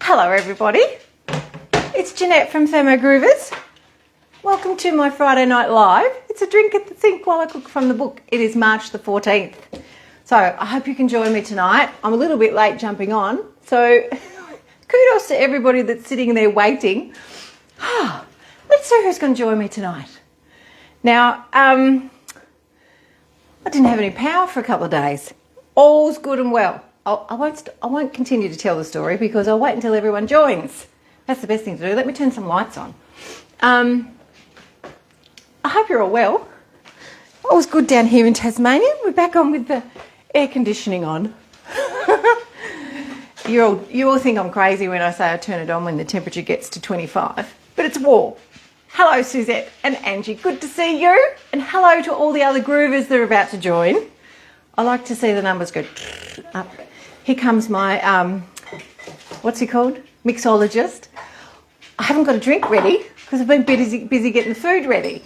Hello everybody, it's Jeanette from Thermogroovers. Welcome to my Friday night live. It's a drink at the sink while I cook from the book. It is March the 14th. So I hope you can join me tonight. I'm a little bit late jumping on, so kudos to everybody that's sitting there waiting. Let's see who's going to join me tonight. Now, I didn't have any power for a couple of days. All's good and well. I won't continue to tell the story because I'll wait until everyone joins. That's the best thing to do. Let me turn some lights on. I hope you're all well. All's good down here in Tasmania. We're back on with the air conditioning on. You all think I'm crazy when I say I turn it on when the temperature gets to 25, but it's warm. Hello Suzette and Angie, good to see you. And hello to all the other groovers that are about to join. I like to see the numbers go up. Here comes my, what's he called? Mixologist. I haven't got a drink ready because I've been busy getting the food ready.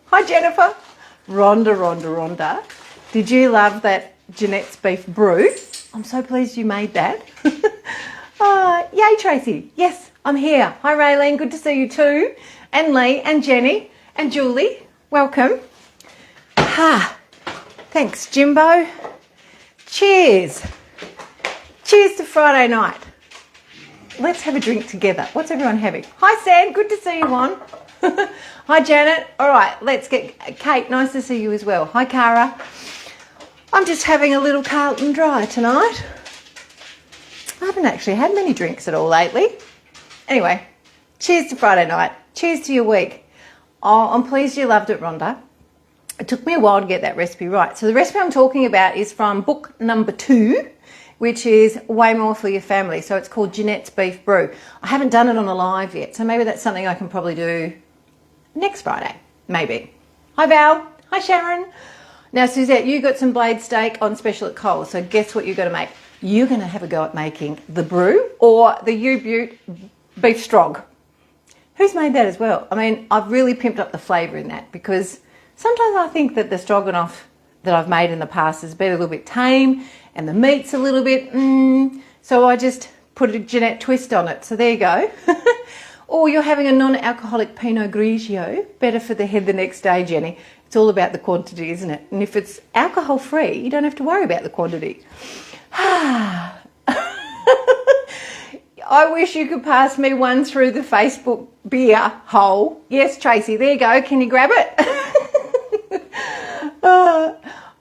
Hi Jennifer. Rhonda. Did you love that Jeanette's beef brew? I'm so pleased you made that. Yay Tracy. Yes, I'm here. Hi Raylene, good to see you too. And Lee and Jenny and Julie. Welcome. Thanks Jimbo. Cheers. Cheers to Friday night. Let's have a drink together. What's everyone having? Hi Sam, good to see you on. Hi Janet. All right, let's get Kate, nice to see you as well. Hi Cara. I'm just having a little Carlton Dry tonight. I haven't actually had many drinks at all lately. Anyway, cheers to Friday night. Cheers to your week. Oh, I'm pleased you loved it, Rhonda. It took me a while to get that recipe right. So the recipe I'm talking about is from book number 2, which is Way More for Your Family. So it's called Jeanette's Beef Brew. I haven't done it on a live yet, so maybe that's something I can probably do next Friday, maybe. Hi Val. Hi Sharon. Now Suzette, you got some blade steak on special at Coles, so guess what you're going to make? You're going to have a go at making the brew or the Yough beef strog. Who's made that as well? I mean, I've really pimped up the flavour in that because sometimes I think that the stroganoff that I've made in the past has been a little bit tame and the meat's a little bit, so I just put a Jeanette twist on it. So there you go. Or you're having a non-alcoholic Pinot Grigio, better for the head the next day, Jenny. It's all about the quantity, isn't it? And if it's alcohol-free, you don't have to worry about the quantity. I wish you could pass me one through the Facebook beer hole. Yes, Tracy, there you go. Can you grab it?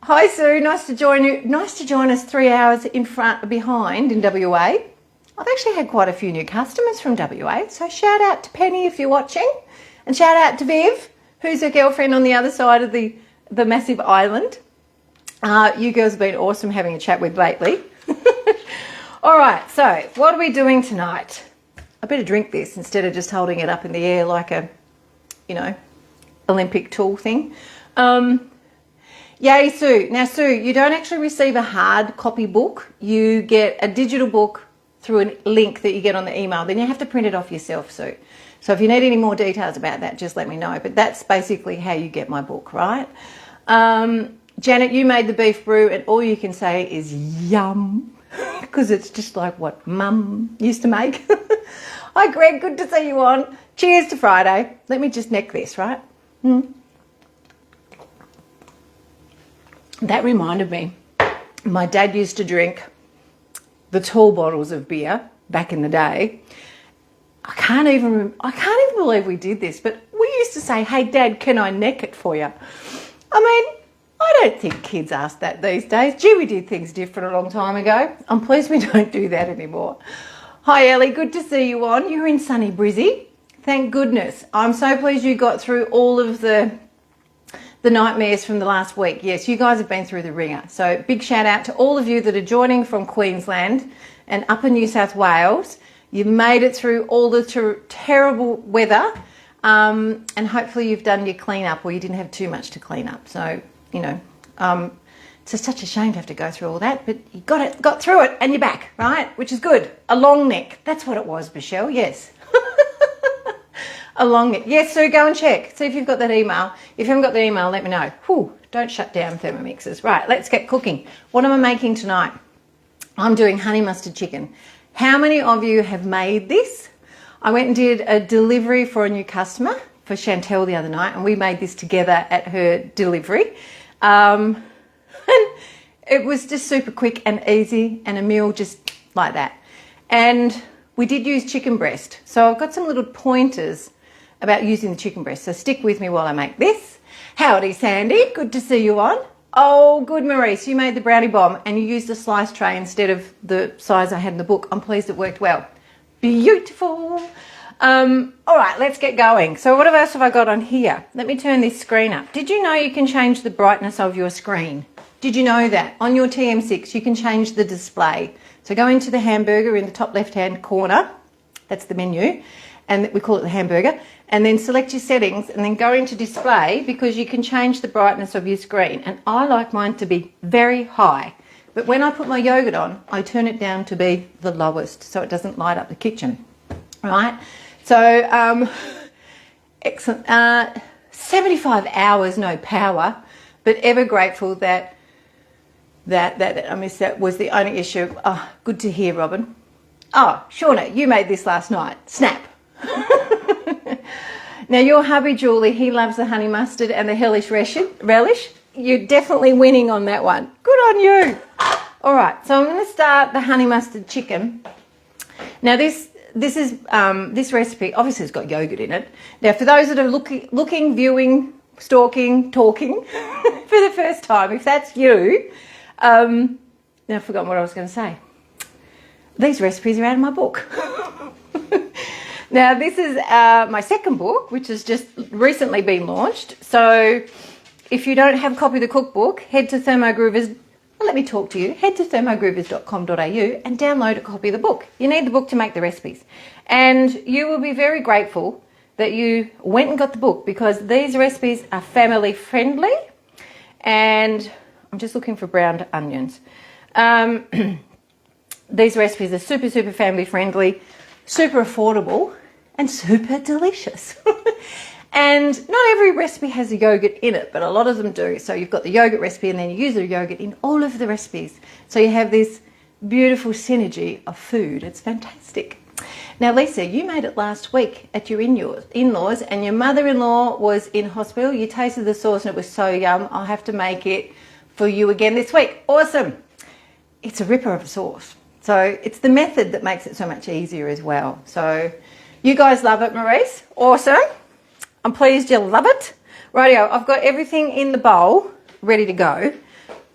Hi, Sue. Nice to join you. Nice to join us 3 hours behind in WA. I've actually had quite a few new customers from WA, so shout out to Penny if you're watching, and shout out to Viv, who's her girlfriend on the other side of the massive island. You girls have been awesome having a chat with lately. All right, so what are we doing tonight? I better drink this instead of just holding it up in the air like a, Olympic tool thing. Yay, Sue. Now, Sue, you don't actually receive a hard copy book. You get a digital book through a link that you get on the email. Then you have to print it off yourself, Sue. So if you need any more details about that, just let me know. But that's basically how you get my book, right? Janet, you made the beef brew and all you can say is yum because it's just like what Mum used to make. Hi, Greg. Good to see you on. Cheers to Friday. Let me just neck this, right? That reminded me, my dad used to drink the tall bottles of beer back in the day. I can't even believe we did this, but we used to say, hey, Dad, can I neck it for you? I mean, I don't think kids ask that these days. Gee, we did things different a long time ago. I'm pleased we don't do that anymore. Hi, Ellie. Good to see you on. You're in sunny Brizzy. Thank goodness. I'm so pleased you got through all of the nightmares from the last week. Yes, you guys have been through the ringer. So big shout out to all of you that are joining from Queensland and Upper New South Wales. You've made it through all the terrible weather and hopefully you've done your clean up or you didn't have too much to clean up. So, it's just such a shame to have to go through all that, but you got through it and you're back, right? Which is good. A long neck. That's what it was, Michelle. Yes. A long neck. Yes, Sue, go and check. See if you've got that email. If you haven't got the email, let me know. Whew, don't shut down Thermomixes. Right, let's get cooking. What am I making tonight? I'm doing honey mustard chicken. How many of you have made this? I went and did a delivery for a new customer, for Chantel, the other night, and we made this together at her delivery. And it was just super quick and easy, and a meal just like that. And we did use chicken breast. So I've got some little pointers about using the chicken breast. So stick with me while I make this. Howdy, Sandy. Good to see you on. Oh, good, Maurice. You made the brownie bomb and you used a slice tray instead of the size I had in the book. I'm pleased it worked well. Beautiful. All right, let's get going. So what else have I got on here? Let me turn this screen up. Did you know you can change the brightness of your screen? Did you know that? On your TM6, you can change the display. So go into the hamburger in the top left-hand corner. That's the menu. And we call it the hamburger. And then select your settings and then go into display, because you can change the brightness of your screen. And I like mine to be very high. But when I put my yogurt on, I turn it down to be the lowest so it doesn't light up the kitchen. Right? So, excellent. 75 hours, no power, but ever grateful that I missed that was the only issue. Oh, good to hear, Robin. Oh, Shauna, you made this last night. Snap. Now, your hubby, Julie, he loves the honey mustard and the hellish relish. You're definitely winning on that one. Good on you. All right, so I'm going to start the honey mustard chicken. Now, this recipe obviously has got yogurt in it. Now, for those that are looking, viewing, stalking, talking for the first time, if that's you, now I've forgotten what I was going to say. These recipes are out of my book. Now, this is my second book, which has just recently been launched. So if you don't have a copy of the cookbook, head to Thermogroovers. Well, let me talk to you. Head to thermogroovers.com.au and download a copy of the book. You need the book to make the recipes. And you will be very grateful that you went and got the book, because these recipes are family friendly. And I'm just looking for browned onions. These recipes are super, super family friendly, super affordable, and super delicious. And not every recipe has a yogurt in it, but a lot of them do. So you've got the yogurt recipe and then you use the yogurt in all of the recipes. So you have this beautiful synergy of food. It's fantastic. Now, Lisa, you made it last week at your in-laws, and your mother-in-law was in hospital. You tasted the sauce and it was so yum. I'll have to make it for you again this week. Awesome. It's a ripper of a sauce. So it's the method that makes it so much easier as well. So you guys love it, Maurice. Awesome. I'm pleased you love it. Rightio, I've got everything in the bowl ready to go.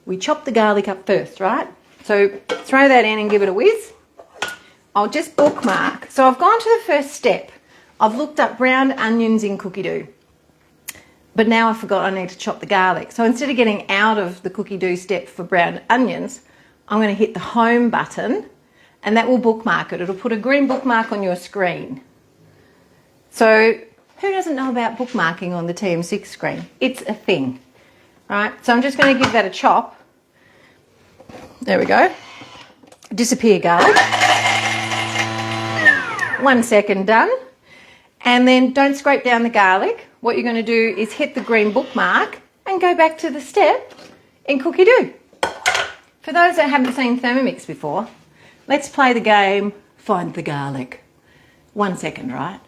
We chop the garlic up first, right? So throw that in and give it a whiz. I'll just bookmark. So I've gone to the first step. I've looked up browned onions in Cookie Doo. But now I forgot I need to chop the garlic. So instead of getting out of the Cookie Doo step for browned onions, I'm going to hit the home button, and that will bookmark it. It'll put a green bookmark on your screen. So who doesn't know about bookmarking on the TM6 screen? It's a thing, right? So I'm just going to give that a chop. There we go. Disappear garlic. 1 second, done. And then don't scrape down the garlic. What you're going to do is hit the green bookmark and go back to the step in Cookie Doo. For those that haven't seen Thermomix before, let's play the game Find the Garlic. 1 second, right?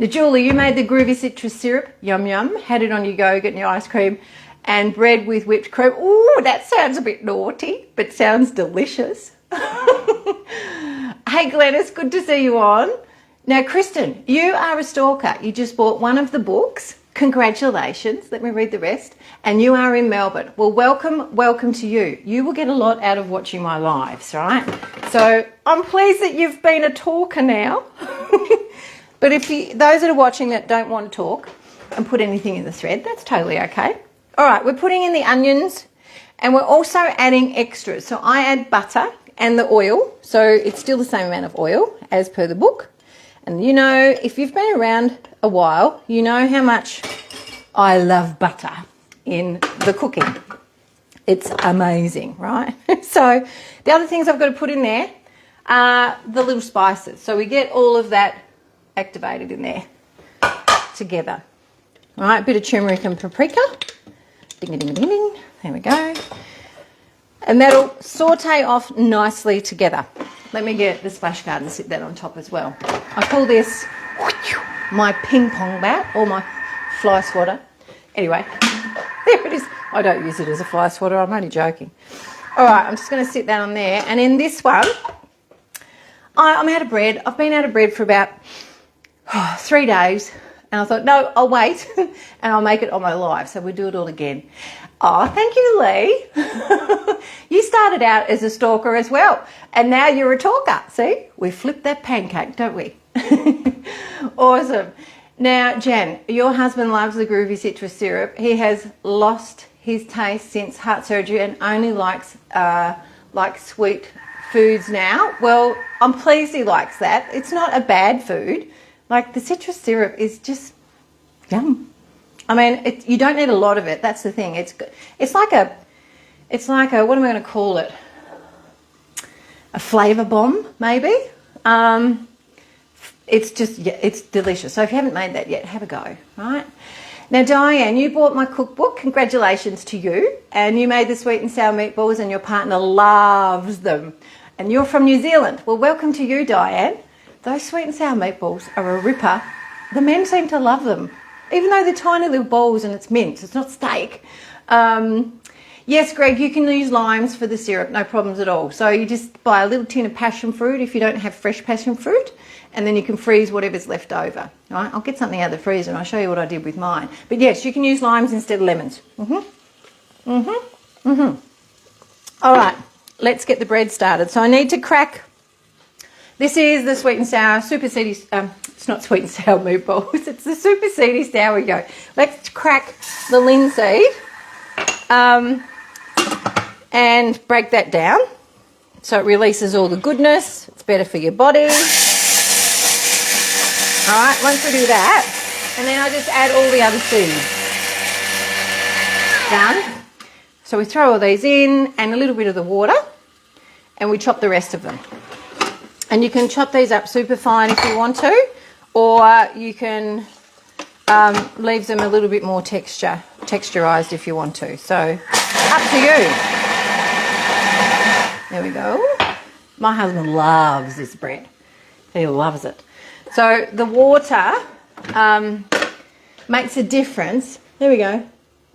Now, Julie, you made the groovy citrus syrup. Yum, yum. Had it on your yogurt and your ice cream, and bread with whipped cream. Ooh, that sounds a bit naughty, but sounds delicious. Hey, Glennis, good to see you on. Now, Kristen, you are a stalker. You just bought one of the books. Congratulations. Let me read the rest. And you are in Melbourne. Well, welcome to you. You will get a lot out of watching my lives, right? So I'm pleased that you've been a talker now. But if those that are watching that don't want to talk and put anything in the thread, that's totally okay. All right, we're putting in the onions, and we're also adding extras. So I add butter and the oil. So it's still the same amount of oil as per the book. And you know, if you've been around a while, you know how much I love butter in the cooking. It's amazing, right? So the other things I've got to put in there are the little spices. So we get all of that activated in there together. All right, a bit of turmeric and paprika. Ding, ding, ding, ding. There we go. And that'll saute off nicely together. let me get the splash guard and sit that on top as well. I call this my ping pong bat or my fly swatter. Anyway, there it is. I don't use it as a fly swatter, I'm only joking. All right, I'm just going to sit that on there. And in this one, I'm out of bread. I've been out of bread for about 3 days. And I thought, no, I'll wait and I'll make it on my live. So we'll do it all again. Oh, thank you, Lee. You started out as a stalker as well. And now you're a talker. See, we flipped that pancake, don't we? Awesome. Now, Jan, your husband loves the groovy citrus syrup. He has lost his taste since heart surgery and only likes like sweet foods now. Well, I'm pleased he likes that. It's not a bad food. Like the citrus syrup is just yum. I mean, you don't need a lot of it. That's the thing. It's like a what am I going to call it? A flavour bomb, maybe. It's delicious. So if you haven't made that yet, have a go, right? Now, Diane, you bought my cookbook. Congratulations to you. And you made the sweet and sour meatballs and your partner loves them. And you're from New Zealand. Well, welcome to you, Diane. Those sweet and sour meatballs are a ripper. The men seem to love them, even though they're tiny little balls and it's mince. It's not steak. Yes, Greg, you can use limes for the syrup, no problems at all. So you just buy a little tin of passion fruit if you don't have fresh passion fruit, and then you can freeze whatever's left over. All right? I'll get something out of the freezer and I'll show you what I did with mine. But yes, you can use limes instead of lemons. All right, let's get the bread started. So I need to crack. This is the sweet and sour super seedy. It's not sweet and sour meatballs. It's the super seedy sour yough. Let's crack the linseed and break that down so it releases all the goodness. It's better for your body. All right, once we do that, and then I just add all the other seeds. Done. So we throw all these in and a little bit of the water, and we chop the rest of them. And you can chop these up super fine if you want to, or you can leave them a little bit more texturized if you want to. So up to you. There we go. My husband loves this bread. He loves it. So the water makes a difference. There we go.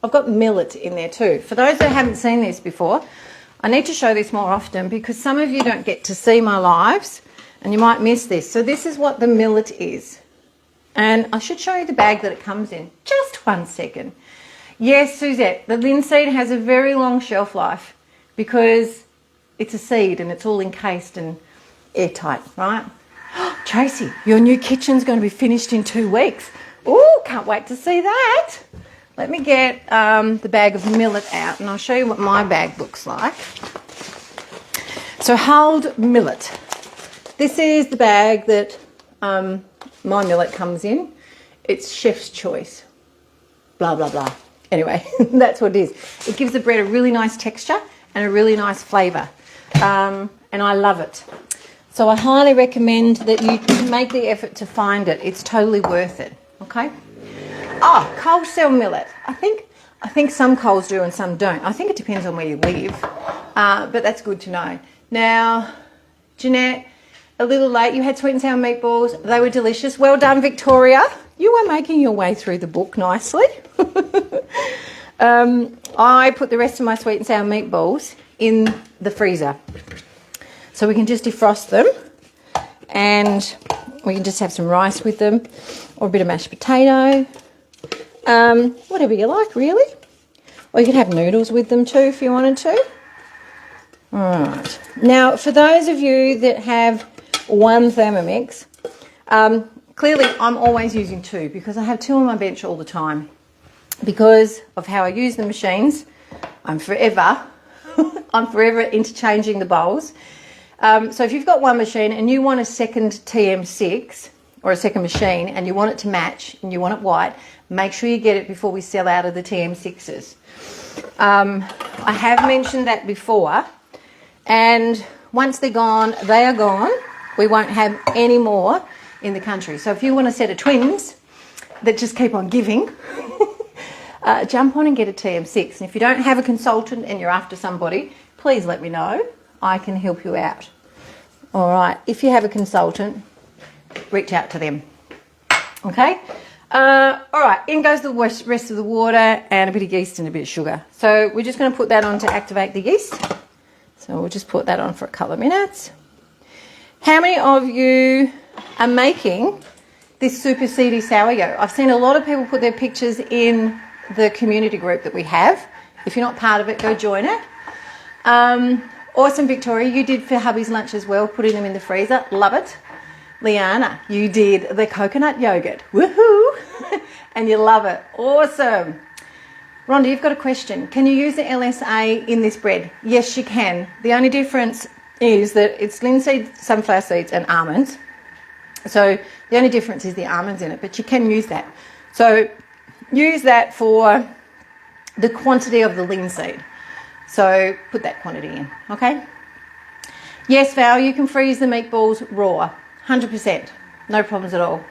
I've got millet in there too. For those that haven't seen this before, I need to show this more often because some of you don't get to see my lives and you might miss this. So this is what the millet is. And I should show you the bag that it comes in. Just 1 second. Yes, Suzette, the linseed has a very long shelf life because it's a seed and it's all encased and airtight, right? Tracy, your new kitchen's going to be finished in 2 weeks. Oh, can't wait to see that. Let me get the bag of millet out and I'll show you what my bag looks like. So hulled millet. This is the bag that my millet comes in. It's chef's choice. Blah, blah, blah. Anyway, that's what it is. It gives the bread a really nice texture and a really nice flavour. And I love it. So I highly recommend that you make the effort to find it. It's totally worth it. Okay? Oh, cold cell millet. I think some Coles do and some don't. I think it depends on where you live. But that's good to know. Now, Jeanette, a little late. You had sweet and sour meatballs. They were delicious. Well done, Victoria. You are making your way through the book nicely. I put the rest of my sweet and sour meatballs in the freezer. So we can just defrost them and we can just have some rice with them or a bit of mashed potato. Whatever you like, really. Or you could have noodles with them too if you wanted to. All right. Now, for those of you that have one Thermomix, clearly I'm always using 2 because I have 2 on my bench all the time. Because of how I use the machines, I'm forever interchanging the bowls. So if you've got one machine and you want a second TM6 or a second machine and you want it to match and you want it white, make sure you get it before we sell out of the TM6s. I have mentioned that before, and once they're gone, they are gone. We won't have any more in the country. So if you want a set of twins that just keep on giving, jump on and get a TM6. And if you don't have a consultant and you're after somebody, please let me know. I can help you out. All right, if you have a consultant, reach out to them. Okay. All right, in goes the rest of the water and a bit of yeast and a bit of sugar. So we're just going to put that on to activate the yeast. So we'll just put that on for a couple of minutes. How many of you are making this super seedy sour yough? I've seen a lot of people put their pictures in the community group that we have. If you're not part of it, go join it. Awesome, Victoria. You did for hubby's lunch as well, putting them in the freezer. Love it. Liana, you did the coconut yogurt. Woohoo! And you love it. Awesome. Rhonda, you've got a question. Can you use the LSA in this bread? Yes, you can. The only difference is that it's linseed, sunflower seeds and almonds. So the only difference is the almonds in it, but you can use that. So use that for the quantity of the linseed. So put that quantity in, okay? Yes, Val, you can freeze the meatballs raw. 100%, no problems at all.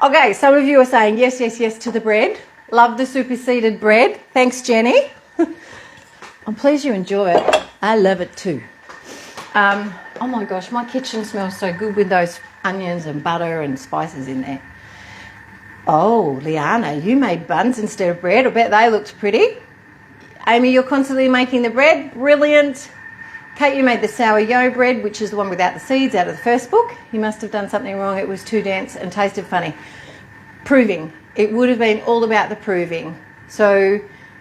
Okay, some of you are saying yes, yes, yes to the bread. Love the superseded bread. Thanks, Jenny. I'm pleased you enjoy it. I love it too. Oh my gosh, my kitchen smells so good with those onions and butter and spices in there. Oh, Liana, you made buns instead of bread. I bet they looked pretty. Amy, you're constantly making the bread. Brilliant. Kate, you made the sour yough bread, which is the one without the seeds out of the first book. You must have done something wrong. It was too dense and tasted funny. Proving. It would have been all about the proving. So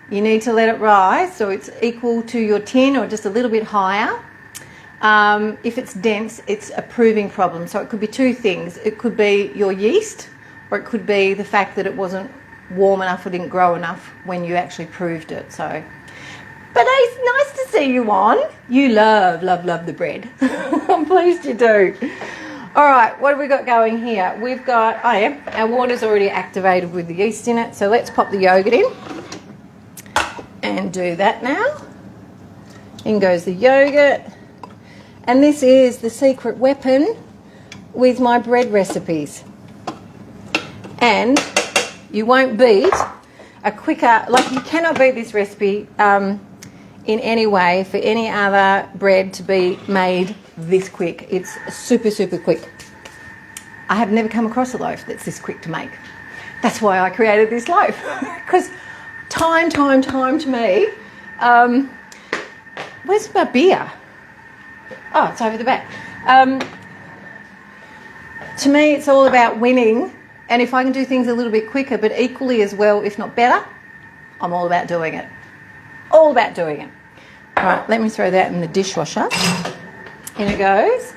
you need to let it rise so it's equal to your tin or just a little bit higher. If it's dense, it's a proving problem. So it could be two things. It could be your yeast, or it could be the fact that it wasn't warm enough or didn't grow enough when you actually proved it. So, but it's nice to see you on. You love the bread. I'm pleased you do. All right, what have we got going here? We've got, our water's already activated with the yeast in it. So let's pop the yogurt in and do that now. In goes the yogurt. And this is the secret weapon with my bread recipes. And you won't beat a quicker, like you cannot beat this recipe in any way for any other bread to be made this quick. It's super, super quick. I have never come across a loaf that's this quick to make. That's why I created this loaf. Because time to me. Where's my beer? Oh, it's over the back. To me, it's all about winning. And if I can do things a little bit quicker, but equally as well, if not better, I'm all about doing it. All about doing it. All right, let me throw that in the dishwasher. In it goes.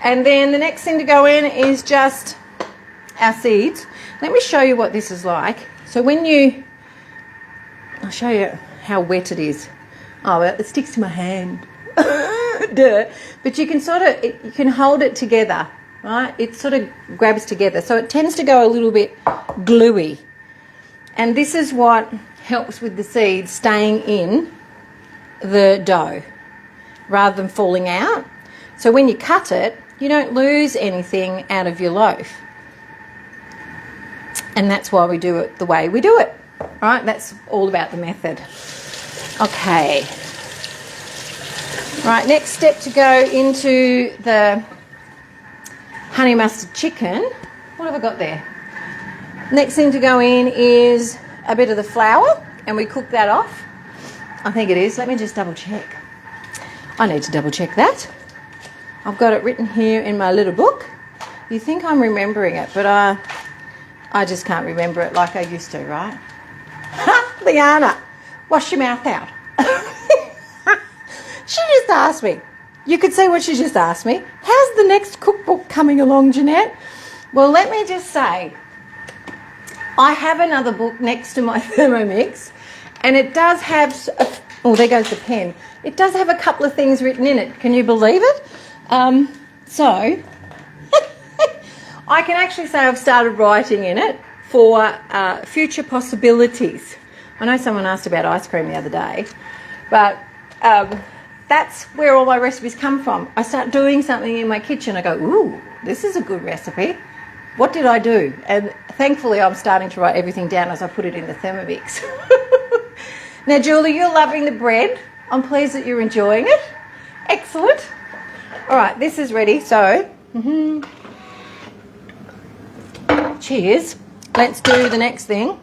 And then the next thing to go in is just our seeds. Let me show you what this is like. So I'll show you how wet it is. Oh, well, it sticks to my hand. Duh. But you can you can hold it together, right? It sort of grabs together. So it tends to go a little bit gluey. And this is what helps with the seeds staying in the dough rather than falling out. So when you cut it, you don't lose anything out of your loaf. And that's why we do it the way we do it, right? That's all about the method. Okay. Right, next step to go into the honey mustard chicken. What have I got there? Next thing to go in is a bit of the flour, and we cook that off. I think it is. Let me just double check. I need to double check that. I've got it written here in my little book. You think I'm remembering it, but I just can't remember it like I used to, right? Ha! Liana, wash your mouth out. She just asked me. You could see what she just asked me. How's the next cookbook coming along, Jeanette? Well, let me just say, I have another book next to my Thermomix, and it does have, oh, there goes the pen. It does have a couple of things written in it. Can you believe it? So, I can actually say I've started writing in it for future possibilities. I know someone asked about ice cream the other day, but that's where all my recipes come from. I start doing something in my kitchen. I go, ooh, this is a good recipe. What did I do? And thankfully, I'm starting to write everything down as I put it in the Thermomix. Now, Julie, you're loving the bread. I'm pleased that you're enjoying it. Excellent. All right, this is ready. So, cheers. Let's do the next thing.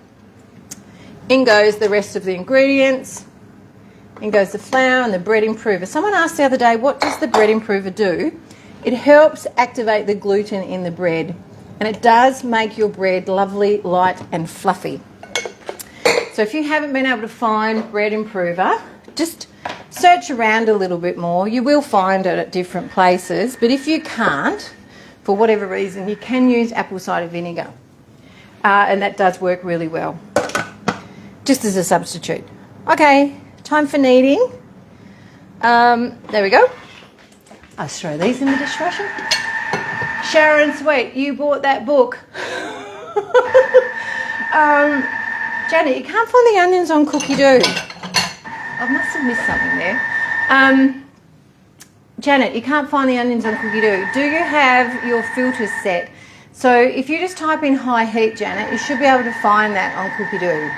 In goes the rest of the ingredients. In goes the flour and the bread improver. Someone asked the other day, what does the bread improver do? It helps activate the gluten in the bread, and it does make your bread lovely, light and fluffy. So if you haven't been able to find bread improver, just search around a little bit more. You will find it at different places, but if you can't, for whatever reason, you can use apple cider vinegar, and that does work really well, just as a substitute. Okay, time for kneading. There we go. I'll throw these in the dishwasher. Sharon Sweet, you bought that book. Janet, you can't find the onions on Cookie Dough. I must have missed something there. Janet, you can't find the onions on Cookie Dough. Do you have your filters set? So if you just type in high heat, Janet, you should be able to find that on Cookie Dough.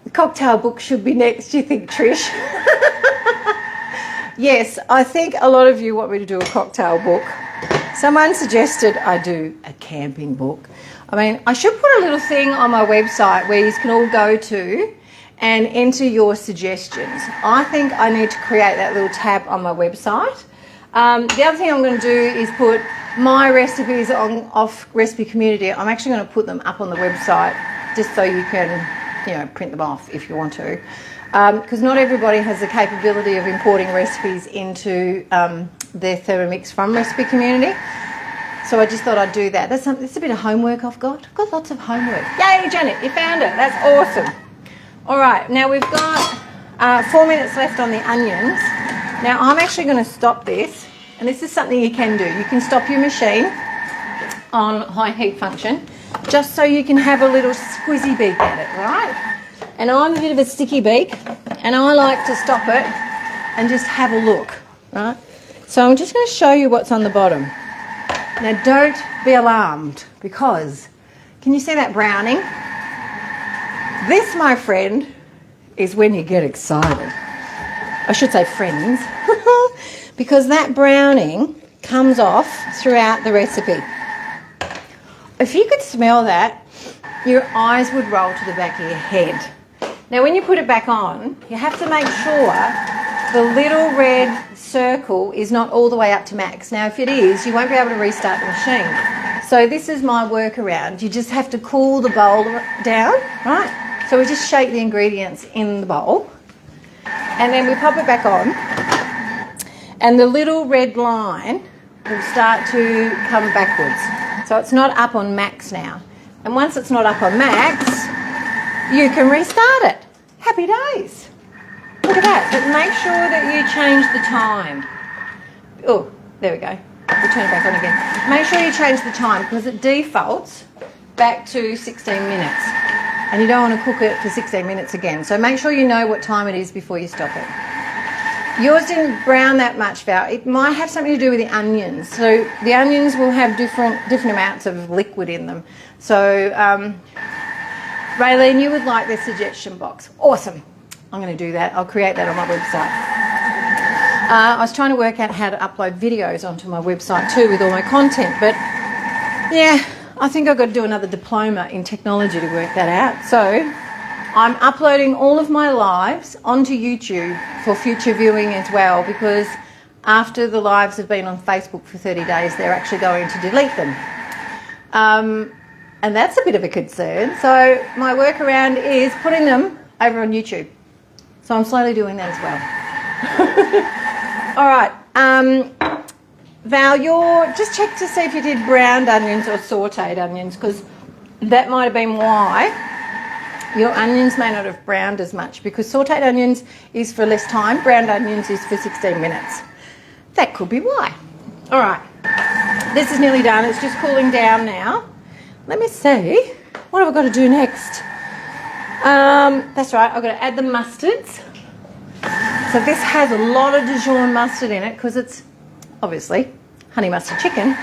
The cocktail book should be next, you think, Trish? Yes, I think a lot of you want me to do a cocktail book. Someone suggested I do a camping book. I mean, I should put a little thing on my website where you can all go to and enter your suggestions. I think I need to create that little tab on my website. The other thing I'm going to do is put my recipes off Recipe Community. I'm actually going to put them up on the website just so you can, print them off if you want to. Because not everybody has the capability of importing recipes into their Thermomix from Recipe Community. So I just thought I'd do that. That's a bit of homework I've got. I've got lots of homework. Yay, Janet, you found it. That's awesome. All right, now we've got 4 minutes left on the onions. Now I'm actually going to stop this, and this is something you can do. You can stop your machine on high heat function just so you can have a little squizzy beak at it, right? And I'm a bit of a sticky beak, and I like to stop it and just have a look, right? So I'm just going to show you what's on the bottom. Now don't be alarmed, because can you see that browning? This, my friend, is when you get excited. I should say friends, because that browning comes off throughout the recipe. If you could smell that, your eyes would roll to the back of your head. Now when you put it back on, you have to make sure the little red circle is not all the way up to max. Now if it is, you won't be able to restart the machine. So this is my workaround. You just have to cool the bowl down, right? So we just shake the ingredients in the bowl, and then we pop it back on, and the little red line will start to come backwards. So it's not up on max now. And once it's not up on max, you can restart it. Happy days. Look at that. But make sure that you change the time. Oh, there we go. We'll turn it back on again. Make sure you change the time, because it defaults back to 16 minutes. And you don't want to cook it for 16 minutes again. So make sure you know what time it is before you stop it. Yours didn't brown that much, Val. It might have something to do with the onions. So the onions will have different amounts of liquid in them. So Raylene, you would like the suggestion box. Awesome. I'm going to do that. I'll create that on my website. I was trying to work out how to upload videos onto my website too with all my content, but yeah, I think I've got to do another diploma in technology to work that out. So I'm uploading all of my lives onto YouTube for future viewing as well, because after the lives have been on Facebook for 30 days, they're actually going to delete them. And that's a bit of a concern. So my workaround is putting them over on YouTube. So I'm slowly doing that as well. All right. Val, just check to see if you did browned onions or sautéed onions, because that might have been why your onions may not have browned as much, because sautéed onions is for less time, browned onions is for 16 minutes. That could be why. All right. This is nearly done. It's just cooling down now. Let me see. What have I got to do next? That's right. I've got to add the mustards. So this has a lot of Dijon mustard in it, because it's obviously honey mustard chicken.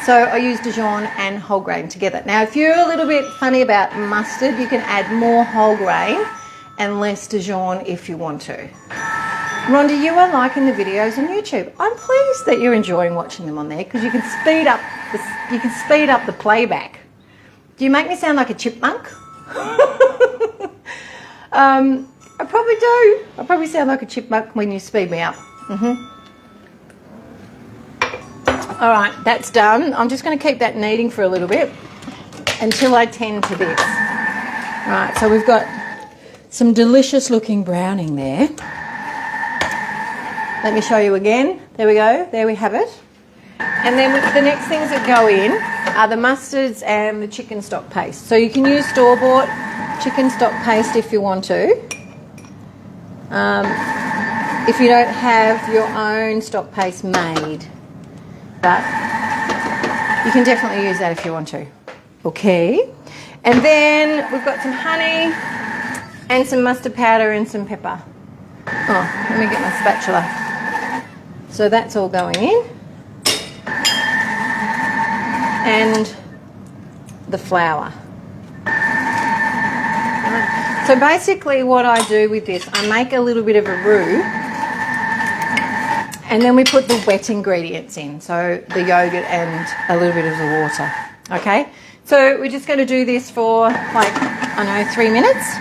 So I use Dijon and whole grain together. Now, if you're a little bit funny about mustard, you can add more whole grain and less Dijon if you want to. Rhonda, you are liking the videos on YouTube. I'm pleased that you're enjoying watching them on there because you can speed up the playback. Do you make me sound like a chipmunk? I probably do. I probably sound like a chipmunk when you speed me up. All right, that's done. I'm just going to keep that kneading for a little bit until I tend to this. All right, so we've got some delicious looking browning there. Let me show you again. There we go. There we have it. And then the next things that go in are the mustards and the chicken stock paste. So you can use store-bought chicken stock paste if you want to. If you don't have your own stock paste made. But you can definitely use that if you want to. Okay. And then we've got some honey and some mustard powder and some pepper. Oh, let me get my spatula. So that's all going in. And the flour. Right. So basically what I do with this, I make a little bit of a roux and then we put the wet ingredients in. So the yogurt and a little bit of the water. Okay? So we're just going to do this for 3 minutes.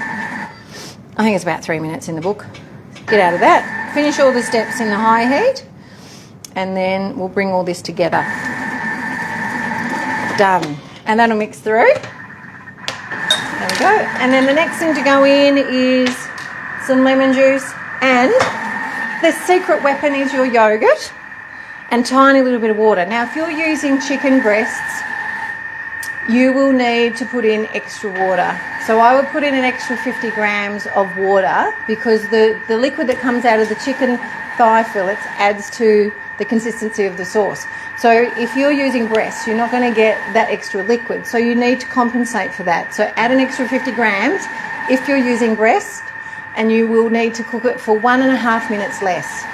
I think it's about 3 minutes in the book. Get out of that. Finish all the steps in the high heat. And then we'll bring all this together. Done. And that'll mix through. There we go. And then the next thing to go in is some lemon juice. And the secret weapon is your yogurt and tiny little bit of water. Now, if you're using chicken breasts, you will need to put in extra water. So I would put in an extra 50 grams of water because the liquid that comes out of the chicken thigh fillets adds to the consistency of the sauce. So if you're using breast, you're not going to get that extra liquid. So you need to compensate for that. So add an extra 50 grams if you're using breast, and you will need to cook it for 1.5 minutes less.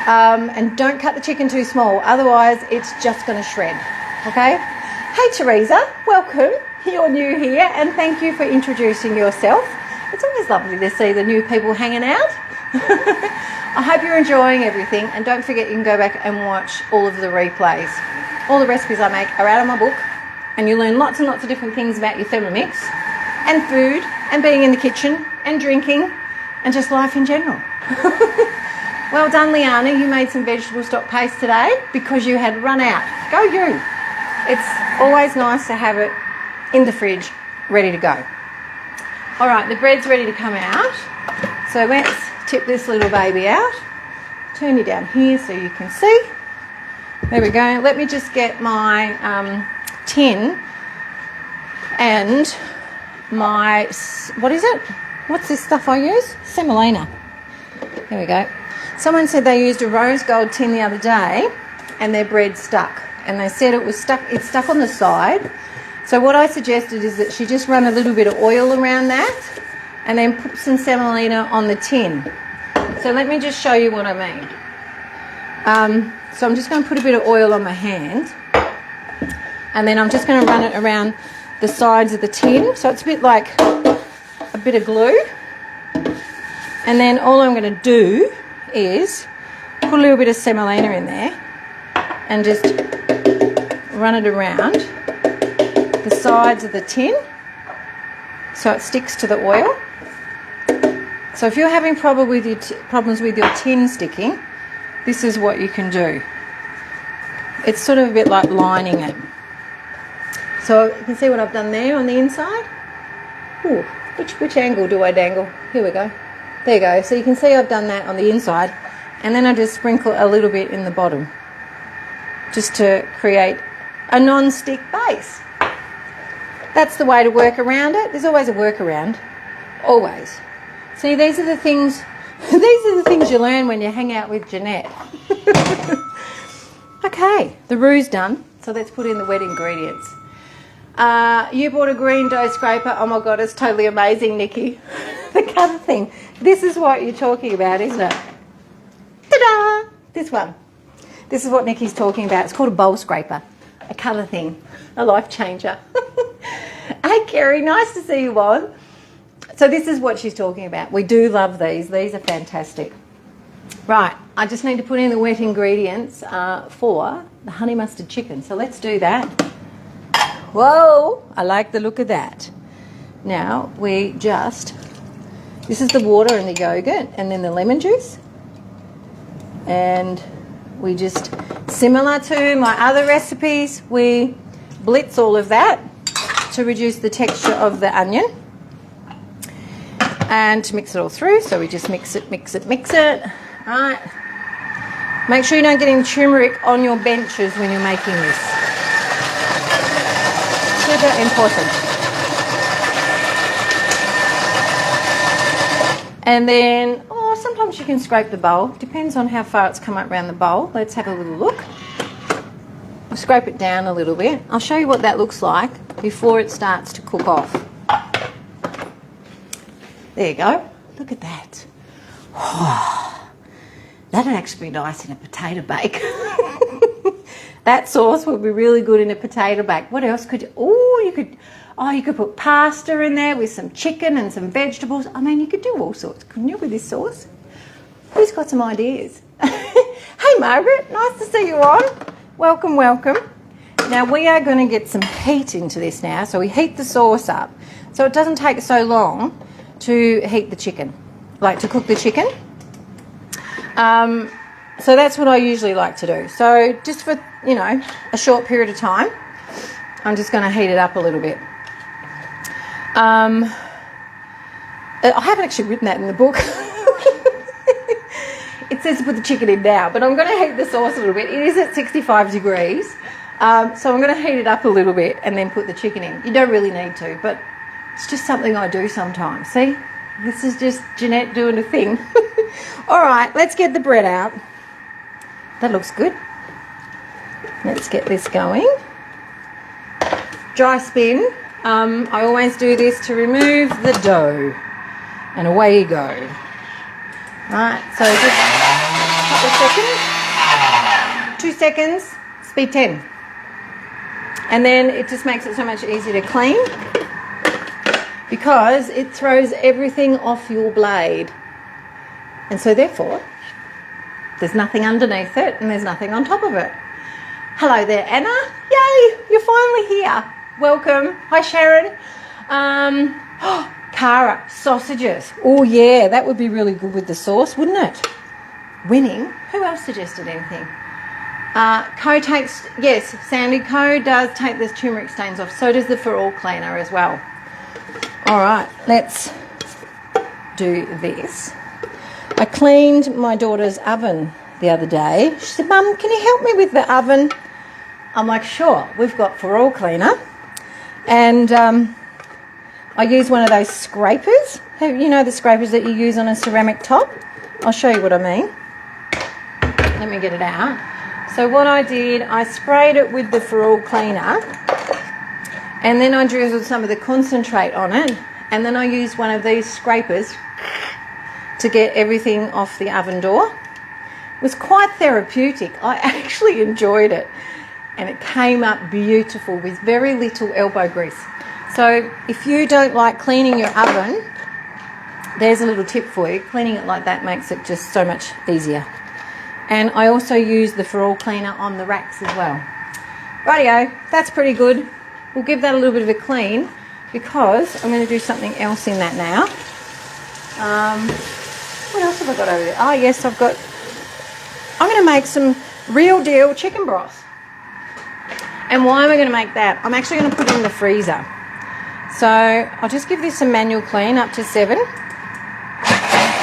And don't cut the chicken too small, otherwise it's just going to shred. Okay? Hey Teresa, welcome. You're new here, and thank you for introducing yourself. It's always lovely to see the new people hanging out. I hope you're enjoying everything, and don't forget you can go back and watch all of the replays. All the recipes I make are out of my book, and you learn lots and lots of different things about your Thermomix and food and being in the kitchen and drinking and just life in general. Well done, Liana. You made some vegetable stock paste today because you had run out. Go you. It's always nice to have it in the fridge ready to go. All right, the bread's ready to come out. So let's tip this little baby out. Turn you down here so you can see. There we go. Let me just get my tin and my, what is it? What's this stuff I use? Semolina. There we go. Someone said they used a rose gold tin the other day and their bread stuck. And they said it was stuck, it's stuck on the side. So what I suggested is that she just run a little bit of oil around that and then put some semolina on the tin. So let me just show you what I mean. So I'm just going to put a bit of oil on my hand and then I'm just going to run it around the sides of the tin. So it's a bit like a bit of glue. And then all I'm going to do is put a little bit of semolina in there and just run it around the sides of the tin so it sticks to the oil. So if you're having problems with your tin sticking, this is what you can do. It's sort of a bit like lining it. So you can see what I've done there on the inside. Ooh, which angle do I dangle? Here we go. There you go. So you can see I've done that on the inside, and then I just sprinkle a little bit in the bottom just to create a non-stick base. That's the way to work around it. There's always a workaround. Always. See, these are the things you learn when you hang out with Jeanette. Okay, the roux's done. So let's put in the wet ingredients. You bought a green dough scraper. Oh my God, it's totally amazing, Nikki. The colour thing. This is what you're talking about, isn't it? Ta-da! This one. This is what Nikki's talking about. It's called a bowl scraper. A colour thing. A life changer. Hey, Kerry, nice to see you on. So this is what she's talking about. We do love these. These are fantastic. Right, I just need to put in the wet ingredients for the honey mustard chicken. So let's do that. Whoa, I like the look of that. Now this is the water and the yogurt and then the lemon juice. And we just, similar to my other recipes, we blitz all of that to reduce the texture of the onion. And to mix it all through, so we just mix it. Right. Make sure you don't get any turmeric on your benches when you're making this. Super important. And then, sometimes you can scrape the bowl. Depends on how far it's come up around the bowl. Let's have a little look. I'll scrape it down a little bit. I'll show you what that looks like before it starts to cook off. There you go. Look at that. That'd actually be nice in a potato bake. That sauce would be really good in a potato bake. What else could you? You could put pasta in there with some chicken and some vegetables. I mean, you could do all sorts, couldn't you, with this sauce? Who's got some ideas? Hey, Margaret, nice to see you on. Welcome, welcome. Now, we are going to get some heat into this now. So we heat the sauce up. So it doesn't take so long to heat the chicken, like to cook the chicken. So that's what I usually like to do. So just for, a short period of time, I'm just going to heat it up a little bit. I haven't actually written that in the book. It says to put the chicken in now, but I'm going to heat the sauce a little bit. It is at 65 degrees. So I'm going to heat it up a little bit and then put the chicken in. You don't really need to, but it's just something I do sometimes. See, this is just Jeanette doing a thing. All right, let's get the bread out. That looks good. Let's get this going. Dry spin. I always do this to remove the dough. And away you go. Right, so just a couple of seconds. 2 seconds, speed 10. And then it just makes it so much easier to clean because it throws everything off your blade. And so therefore, there's nothing underneath it and there's nothing on top of it. Hello there, Anna. Yay, you're finally here. Welcome. Hi, Sharon. Cara, sausages. Oh, yeah, that would be really good with the sauce, wouldn't it? Winning. Who else suggested anything? Co takes, yes, Sandy, Co does take the turmeric stains off. So does the for all cleaner as well. All right, let's do this. I cleaned my daughter's oven the other day. She said, Mum, can you help me with the oven? I'm like, sure. We've got for all cleaner. And I use one of those scrapers. You know the scrapers that you use on a ceramic top? I'll show you what I mean. Let me get it out. So what I did, I sprayed it with the for all cleaner. And then I drizzled some of the concentrate on it. And then I used one of these scrapers to get everything off the oven door. It was quite therapeutic. I actually enjoyed it. And it came up beautiful with very little elbow grease. So if you don't like cleaning your oven, there's a little tip for you. Cleaning it like that makes it just so much easier. And I also use the for all cleaner on the racks as well. Rightio, that's pretty good. We'll give that a little bit of a clean because I'm going to do something else in that now. What else have I got over there? Oh yes, I'm going to make some real deal chicken broth. And why am I going to make that? I'm actually going to put it in the freezer. So I'll just give this a manual clean up to 7. And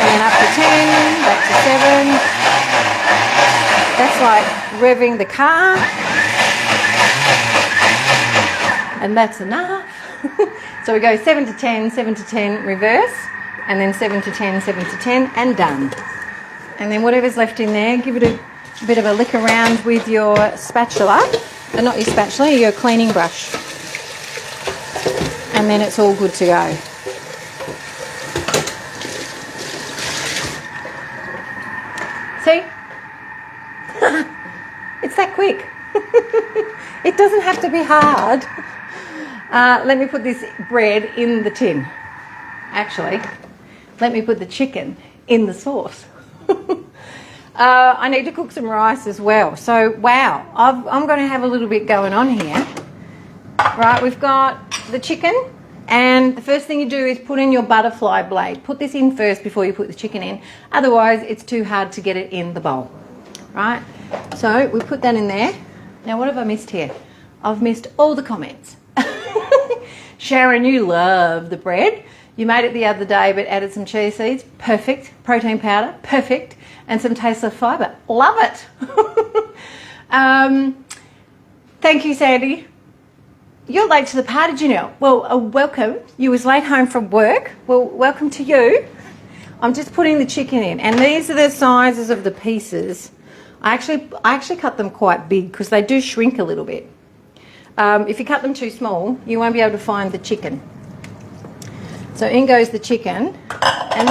then up to 10, back to 7. That's like revving the car. And that's enough. So we go 7 to 10, 7 to 10, reverse. And then 7 to 10, 7 to 10, and done. And then whatever's left in there, give it a bit of a lick around with your spatula. Not your spatula, your cleaning brush. And then it's all good to go. See? It's that quick. It doesn't have to be hard. Let me put this bread in the tin. Actually, let me put the chicken in the sauce. I need to cook some rice as well. So, wow, I'm going to have a little bit going on here. Right, we've got the chicken, and the first thing you do is put in your butterfly blade. Put this in first before you put the chicken in. Otherwise, it's too hard to get it in the bowl. Right, so we put that in there. Now, what have I missed here? I've missed all the comments. Sharon, you love the bread. You made it the other day but added some chia seeds. Perfect. Protein powder. Perfect. And some tasteless fibre. Love it. Thank you, Sandy. You're late to the party, Janelle. Well, welcome. You was late home from work. Well, welcome to you. I'm just putting the chicken in. And these are the sizes of the pieces. I actually cut them quite big because they do shrink a little bit. If you cut them too small, you won't be able to find the chicken. So in goes the chicken, and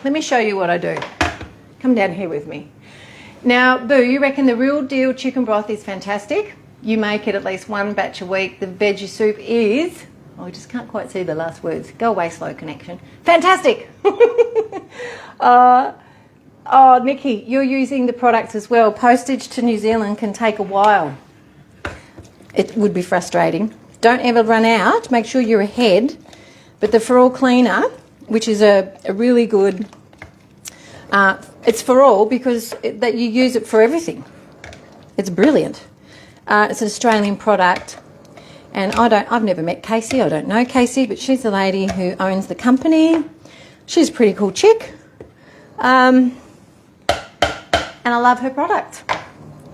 let me show you what I do. Come down here with me. Now, Boo, you reckon the real deal chicken broth is fantastic? You make it at least one batch a week. The veggie soup is, oh, I just can't quite see the last words. Go away, slow connection. Fantastic. Oh, Nikki, you're using the products as well. Postage to New Zealand can take a while. It would be frustrating. Don't ever run out. Make sure you're ahead. But the For All cleaner, which is a really good, it's for all because that you use it for everything. It's brilliant. It's an Australian product, and I've never met Casey. I don't know Casey, but she's the lady who owns the company. She's a pretty cool chick, and I love her product.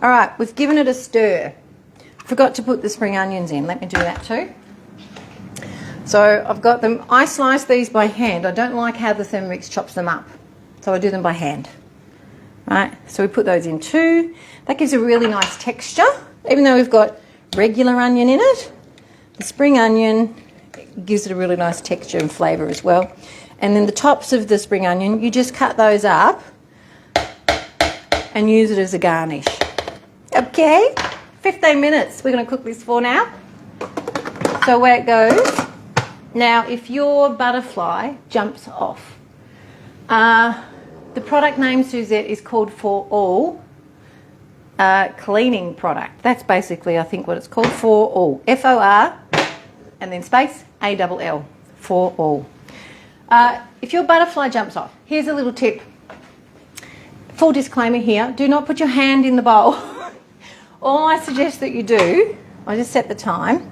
All right, we've given it a stir. Forgot to put the spring onions in. Let me do that too. So I've got them. I slice these by hand. I don't like how the Thermomix chops them up, so I do them by hand. Right, so we put those in too. That gives a really nice texture. Even though we've got regular onion in it, the spring onion gives it a really nice texture and flavour as well. And then the tops of the spring onion, you just cut those up and use it as a garnish. Okay, 15 minutes we're going to cook this for now. So away it goes. Now, if your butterfly jumps off, the product name, Suzette, is called For All cleaning product. That's basically, I think, what it's called. For All. FOR and then space ALL. For All. If your butterfly jumps off, here's a little tip. Full disclaimer here, do not put your hand in the bowl. All I suggest that you do, I just set the time.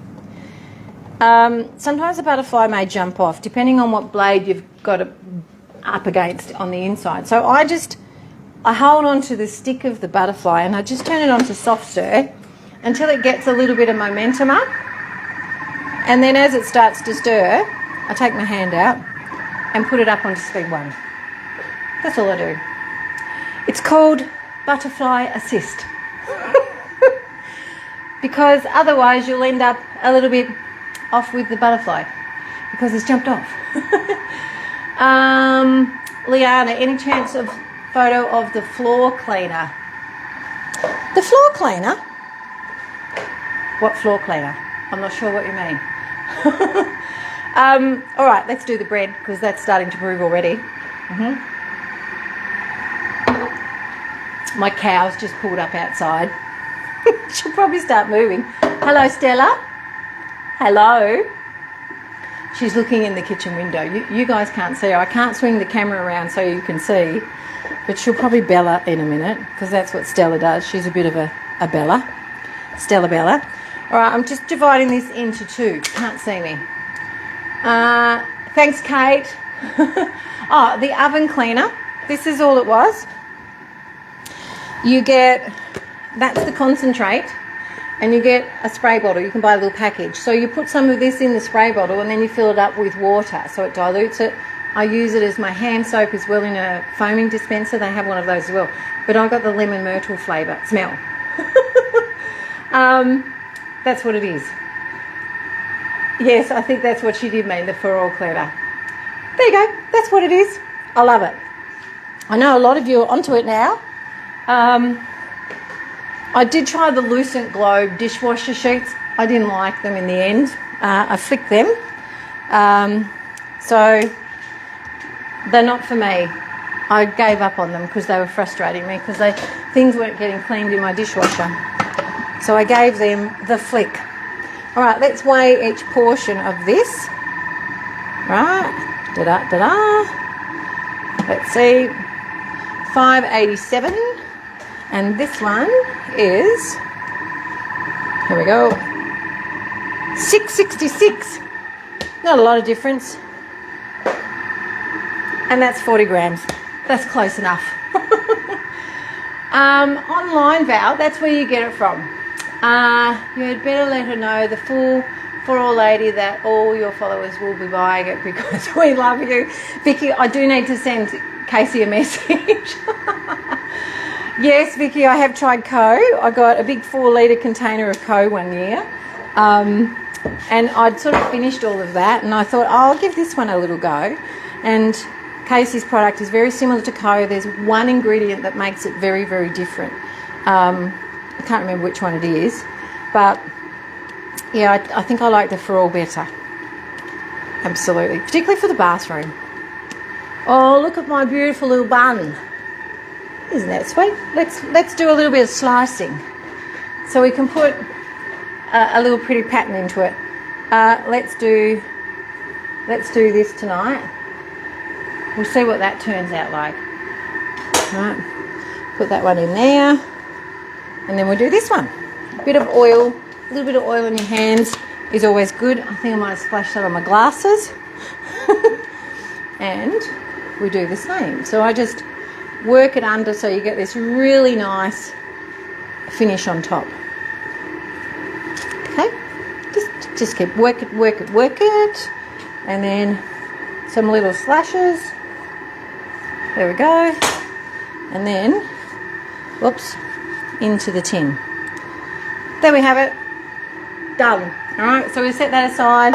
Sometimes the butterfly may jump off depending on what blade you've got it up against on the inside. So I hold on to the stick of the butterfly and I just turn it on to soft stir until it gets a little bit of momentum up. And then as it starts to stir, I take my hand out and put it up onto speed 1. That's all I do. It's called butterfly assist. Because otherwise you'll end up a little bit off with the butterfly because it's jumped off. Liana, any chance of photo of the floor cleaner? The floor cleaner? What floor cleaner? I'm not sure what you mean. All right, let's do the bread because that's starting to brew already. My cow's just pulled up outside. She'll probably start moving. Hello, Stella. Hello. She's looking in the kitchen window. You guys can't see her. I can't swing the camera around so you can see, but she'll probably bella in a minute because that's what Stella does. She's a bit of a bella. Stella Bella. All right, I'm just dividing this into 2. Can't see me. Thanks, Kate. Oh, the oven cleaner. This is all it was. You get, that's the concentrate, and you get a spray bottle. You can buy a little package. So you put some of this in the spray bottle and then you fill it up with water so it dilutes it. I use it as my hand soap as well in a foaming dispenser. They have one of those as well. But I got the lemon myrtle flavour. Smell. That's what it is. Yes, I think that's what she did mean, the For All cleaner. There you go. That's what it is. I love it. I know a lot of you are onto it now. I did try the Lucent Globe dishwasher sheets. I didn't like them in the end. I flicked them. So they're not for me. I gave up on them because they were frustrating me because things weren't getting cleaned in my dishwasher. So I gave them the flick. All right, let's weigh each portion of this. Right, da-da. Let's see, 587. And this one is, here we go, 666. Not a lot of difference. And that's 40 grams. That's close enough. Online, Val, that's where you get it from. You had better let her know, the full for all lady, that all your followers will be buying it because we love you. Vicky, I do need to send Casey a message. Yes, Vicky, I have tried Co. I got a big 4-litre container of Co one year. And I'd sort of finished all of that and I thought, oh, I'll give this one a little go. And Casey's product is very similar to Co. There's one ingredient that makes it very, very different. I can't remember which one it is, but yeah, I think I like the For All better. Absolutely, particularly for the bathroom. Oh, look at my beautiful little bun. Isn't that sweet? Let's do a little bit of slicing, so we can put a little pretty pattern into it. Let's do this tonight. We'll see what that turns out like. Right, put that one in there, and then we'll do this one. A bit of oil, a little bit of oil in your hands is always good. I think I might have splashed that on my glasses. And we do the same. So I just work it under so you get this really nice finish on top. Okay, just keep work it, and then some little slashes. There we go, and then whoops, into the tin. There we have it, done. All right, so we set that aside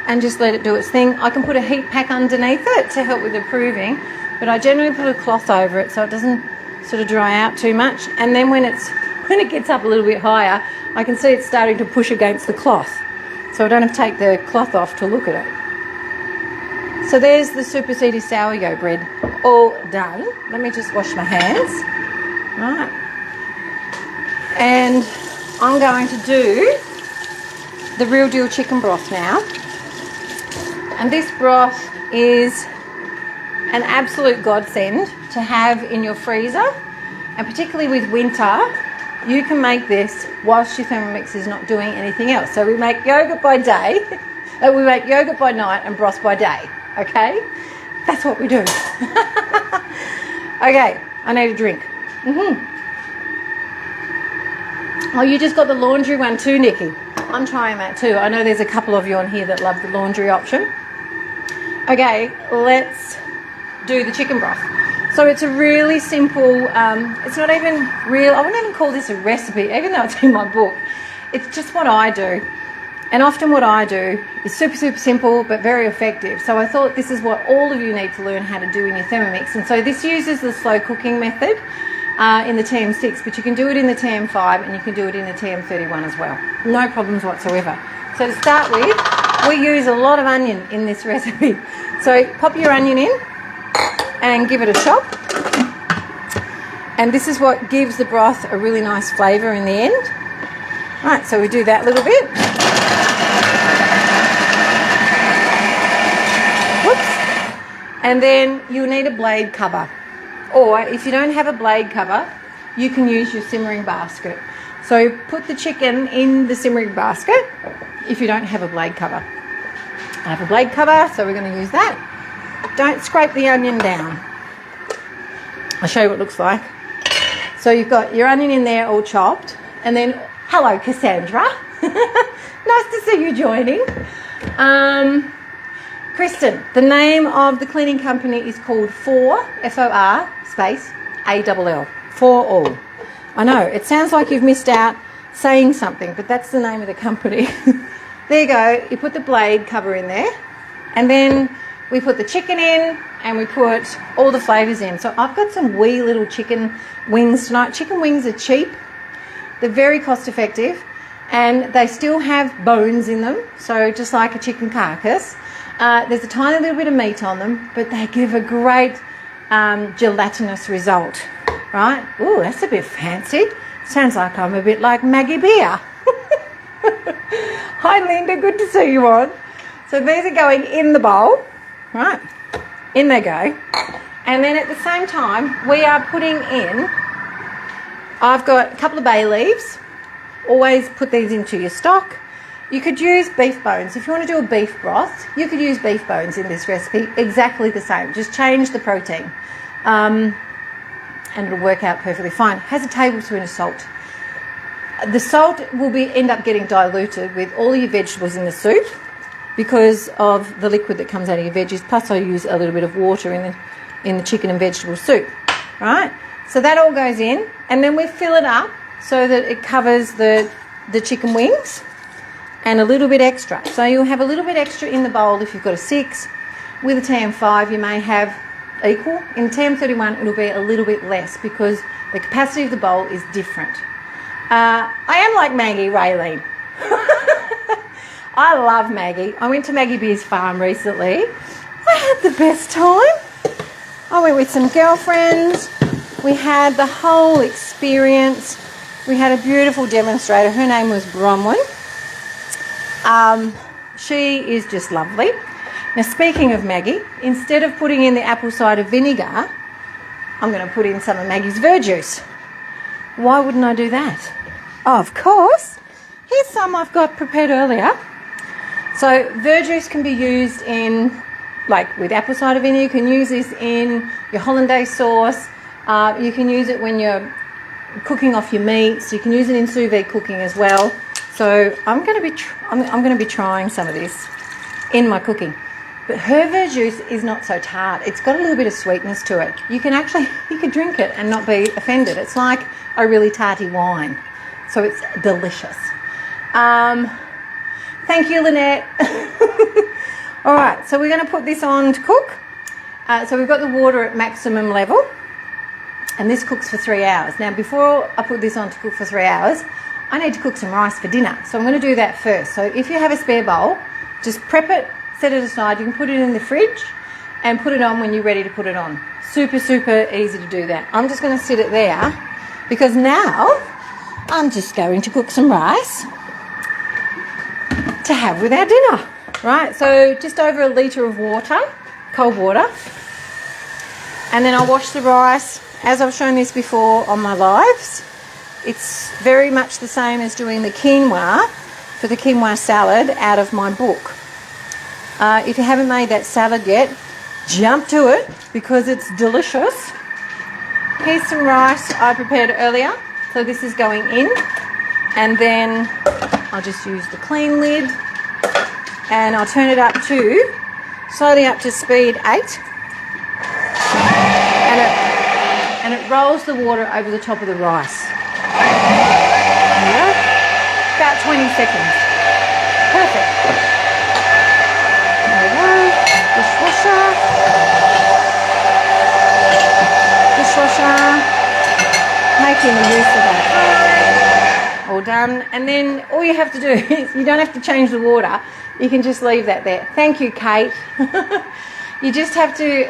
and just let it do its thing. I can put a heat pack underneath it to help with the proving, but I generally put a cloth over it so it doesn't sort of dry out too much. And then when it gets up a little bit higher, I can see it's starting to push against the cloth, so I don't have to take the cloth off to look at it. So there's the Super Seedy Sour Yough Bread all done. Let me just wash my hands. Right, and I'm going to do the real deal chicken broth now. And this broth is an absolute godsend to have in your freezer, and particularly with winter, you can make this whilst your Thermomix is not doing anything else. So we make yogurt by day, we make yogurt by night and broth by day, okay? That's what we do. Okay, I need a drink. Oh, you just got the laundry one too, Nikki. I'm trying that too. I know there's a couple of you on here that love the laundry option. Okay, let's do the chicken broth. So it's a really simple, it's not even real, I wouldn't even call this a recipe, even though it's in my book. It's just what I do. And often what I do is super, super simple, but very effective. So I thought this is what all of you need to learn how to do in your Thermomix. And so this uses the slow cooking method in the TM6, but you can do it in the TM5 and you can do it in the TM31 as well. No problems whatsoever. So to start with, we use a lot of onion in this recipe. So pop your onion in and give it a chop. And this is what gives the broth a really nice flavour in the end. Right, so we do that little bit. Whoops. And then you'll need a blade cover. Or if you don't have a blade cover, you can use your simmering basket. So put the chicken in the simmering basket if you don't have a blade cover. I have a blade cover, so we're going to use that. Don't scrape the onion down. I'll show you what it looks like. So you've got your onion in there all chopped, and then, hello Cassandra. Nice to see you joining. Kristen, the name of the cleaning company is called For, F-O-R, space, A-double-L, For All. I know, it sounds like you've missed out saying something, but that's the name of the company. There you go, you put the blade cover in there, and then we put the chicken in, and we put all the flavours in. So I've got some wee little chicken wings tonight. Chicken wings are cheap, they're very cost effective, and they still have bones in them, so just like a chicken carcass. There's a tiny little bit of meat on them, but they give a great gelatinous result, right? Ooh, that's a bit fancy. Sounds like I'm a bit like Maggie Beer. Hi Linda, good to see you on. So these are going in the bowl, right? In they go. And then at the same time, we are putting in, I've got a couple of bay leaves. Always put these into your stock. You could use beef bones. If you want to do a beef broth, you could use beef bones in this recipe. Exactly the same. Just change the protein. And it'll work out perfectly fine. Has a tablespoon of salt. The salt will end up getting diluted with all your vegetables in the soup because of the liquid that comes out of your veggies. Plus I use a little bit of water in the chicken and vegetable soup, right? So that all goes in, and then we fill it up so that it covers the chicken wings and a little bit extra. So you'll have a little bit extra in the bowl if you've got a 6. With a TM5 you may have equal. In TM31 it'll be a little bit less because the capacity of the bowl is different. I am like Maggie Raylene. I love Maggie. I went to Maggie Beer's farm recently. I had the best time. I went with some girlfriends. We had the whole experience. We had a beautiful demonstrator. Her name was Bronwyn. She is just lovely. Now, speaking of Maggie, instead of putting in the apple cider vinegar, I'm going to put in some of Maggie's verjuice. Why wouldn't I do that? Oh, of course. Here's some I've got prepared earlier. So verjuice can be used in, like with apple cider vinegar, you can use this in your hollandaise sauce. You can use it when you're cooking off your meats. You can use it in sous vide cooking as well. So I'm going to be trying some of this in my cooking. But her verjuice is not so tart. It's got a little bit of sweetness to it. You could drink it and not be offended. It's like a really tarty wine. So it's delicious. Thank you, Lynette. All right, so we're going to put this on to cook. So we've got the water at maximum level, and this cooks for 3 hours. Now, before I put this on to cook for 3 hours, I need to cook some rice for dinner. So I'm going to do that first. So if you have a spare bowl, just prep it, set it aside. You can put it in the fridge and put it on when you're ready to put it on. Super, super easy to do that. I'm just going to sit it there because now I'm just going to cook some rice to have with our dinner. Right, so just over a litre of water, cold water. And then I'll wash the rice, as I've shown this before on my lives. It's very much the same as doing the quinoa for the quinoa salad out of my book. If you haven't made that salad yet, jump to it because it's delicious. Here's some rice I prepared earlier. So this is going in, and then I'll just use the clean lid and I'll turn it up to, slowly up to speed 8. And it rolls the water over the top of the rice. There you go. About 20 seconds. Perfect. There we go. Dishwasher. Making the use of that. All done. And then all you have to do is, you don't have to change the water. You can just leave that there. Thank you, Kate. You just have to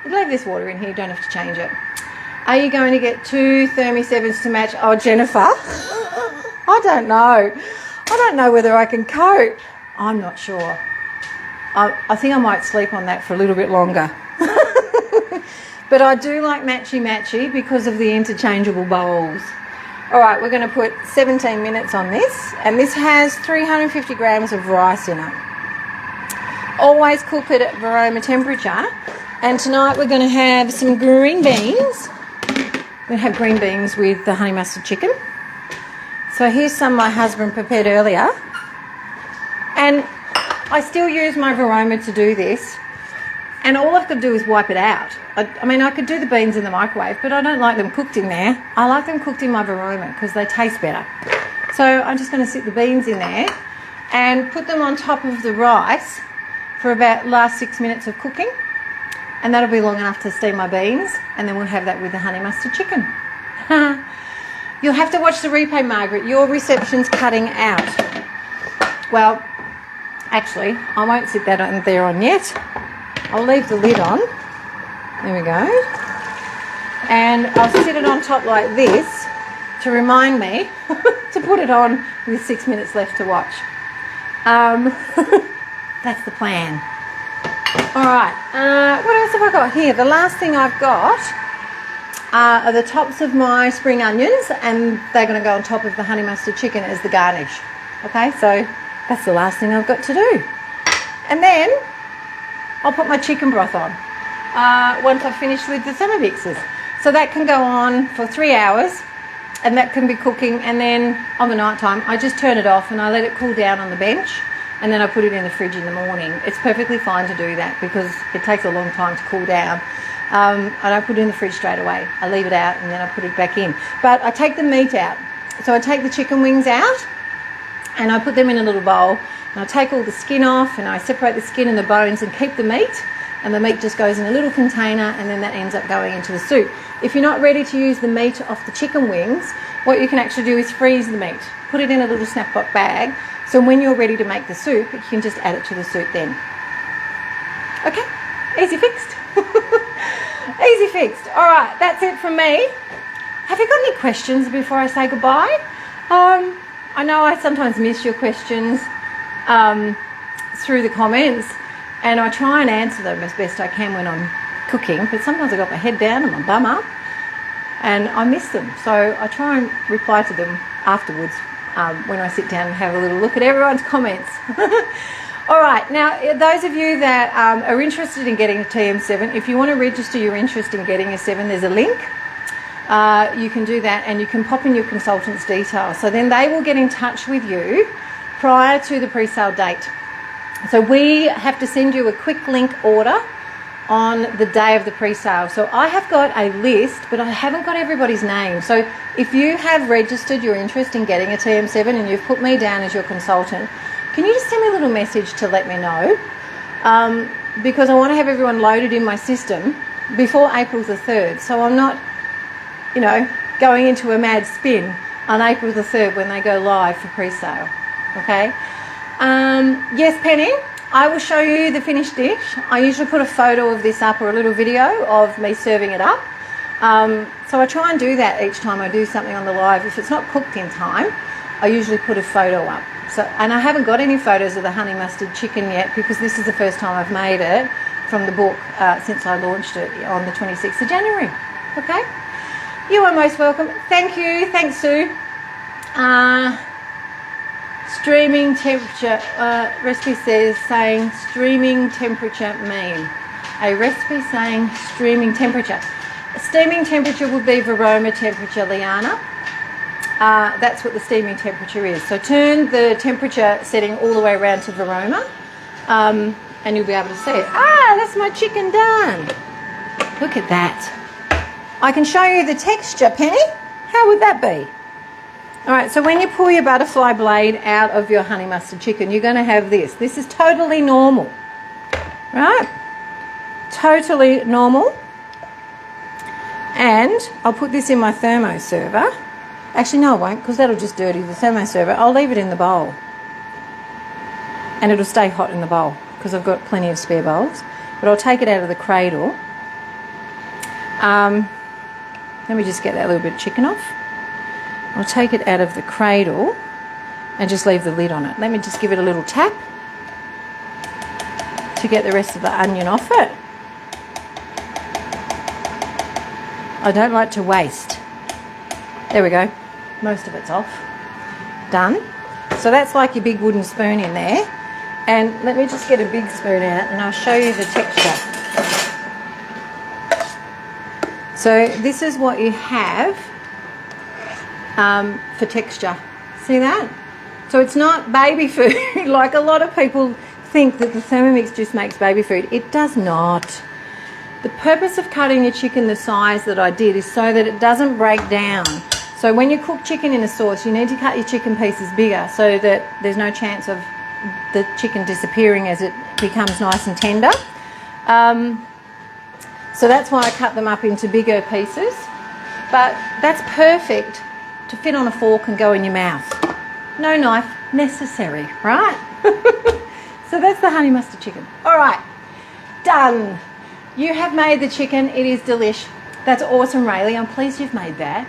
leave this water in here. You don't have to change it. Are you going to get 2 Thermi7s to match? Oh, Jennifer. I don't know. I don't know whether I can cope. I'm not sure. I think I might sleep on that for a little bit longer. But I do like matchy-matchy because of the interchangeable bowls. All right, we're going to put 17 minutes on this, and this has 350 grams of rice in it. Always cook it at Varoma temperature. And tonight we're going to have some green beans. We're going to have green beans with the honey mustard chicken. So here's some my husband prepared earlier. And I still use my Varoma to do this. And all I've got to do is wipe it out. I mean, I could do the beans in the microwave, but I don't like them cooked in there. I like them cooked in my Varoma because they taste better. So I'm just going to sit the beans in there and put them on top of the rice for about last 6 minutes of cooking. And that'll be long enough to steam my beans, and then we'll have that with the honey mustard chicken. You'll have to watch the replay, Margaret. Your reception's cutting out. Well, actually, I won't sit that on there on yet. I'll leave the lid on. There we go. And I'll sit it on top like this to remind me to put it on with 6 minutes left to watch. That's the plan. All right, what else have I got here? The last thing I've got are the tops of my spring onions, and they're going to go on top of the honey mustard chicken as the garnish. Okay, so that's the last thing I've got to do. And then I'll put my chicken broth on once I've finished with the Thermomixes. So that can go on for 3 hours, and that can be cooking, and then on the night time I just turn it off and I let it cool down on the bench, and then I put it in the fridge in the morning. It's perfectly fine to do that because it takes a long time to cool down. I don't put it in the fridge straight away. I leave it out and then I put it back in. But I take the meat out. So I take the chicken wings out and I put them in a little bowl, and I take all the skin off and I separate the skin and the bones and keep the meat, and the meat just goes in a little container, and then that ends up going into the soup. If you're not ready to use the meat off the chicken wings, what you can actually do is freeze the meat. Put it in a little Snap-Bot bag, so when you're ready to make the soup, you can just add it to the soup then. Okay, easy fixed. Easy fixed. All right, that's it from me. Have you got any questions before I say goodbye? I know I sometimes miss your questions through the comments, and I try and answer them as best I can when I'm cooking, but sometimes I got my head down and my bum up and I miss them, so I try and reply to them afterwards when I sit down and have a little look at everyone's comments. All right, now those of you that are interested in getting a TM7, if you want to register your interest in getting a 7, there's a link. You can do that, and you can pop in your consultant's details, so then they will get in touch with you prior to the pre-sale date. So we have to send you a quick link order on the day of the pre-sale. So I have got a list, but I haven't got everybody's name. So if you have registered your interest in getting a TM7 and you've put me down as your consultant, can you just send me a little message to let me know? Because I want to have everyone loaded in my system before April the 3rd. So I'm not, you know, going into a mad spin on April the 3rd when they go live for pre-sale. Okay? Yes, Penny, I will show you the finished dish. I usually put a photo of this up or a little video of me serving it up. So I try and do that each time I do something on the live. If it's not cooked in time, I usually put a photo up. So, and I haven't got any photos of the honey mustard chicken yet because this is the first time I've made it from the book since I launched it on the 26th of January. Okay? You are most welcome. Thank you. Thanks, Sue. Streaming temperature, recipe saying streaming temperature mean. A recipe saying streaming temperature. Steaming temperature would be Varoma temperature, Liana. That's what the steaming temperature is. So turn the temperature setting all the way around to Varoma, and you'll be able to see it. Ah, that's my chicken done. Look at that. I can show you the texture, Penny. How would that be? All right, so when you pull your butterfly blade out of your honey mustard chicken, you're going to have this. This is totally normal, right? Totally normal. And I'll put this in my thermo server. Actually, no, I won't, because that'll just dirty the thermo server. I'll leave it in the bowl. And it'll stay hot in the bowl, because I've got plenty of spare bowls. But I'll take it out of the cradle. Let me just get that little bit of chicken off. I'll take it out of the cradle and just leave the lid on it. Let me just give it a little tap to get the rest of the onion off it. I don't like to waste. There we go. Most of it's off. Done. So that's like your big wooden spoon in there. And let me just get a big spoon out and I'll show you the texture. So this is what you have for texture. See that? So it's not baby food like a lot of people think that the Thermomix just makes baby food. It does not. The purpose of cutting your chicken the size that I did is so that it doesn't break down. So when you cook chicken in a sauce, you need to cut your chicken pieces bigger so that there's no chance of the chicken disappearing as it becomes nice and tender. So that's why I cut them up into bigger pieces. But that's perfect to fit on a fork and go in your mouth. No knife necessary, right? So that's the honey mustard chicken. All right, done. You have made the chicken. It is delish. That's awesome, Rayleigh. I'm pleased you've made that.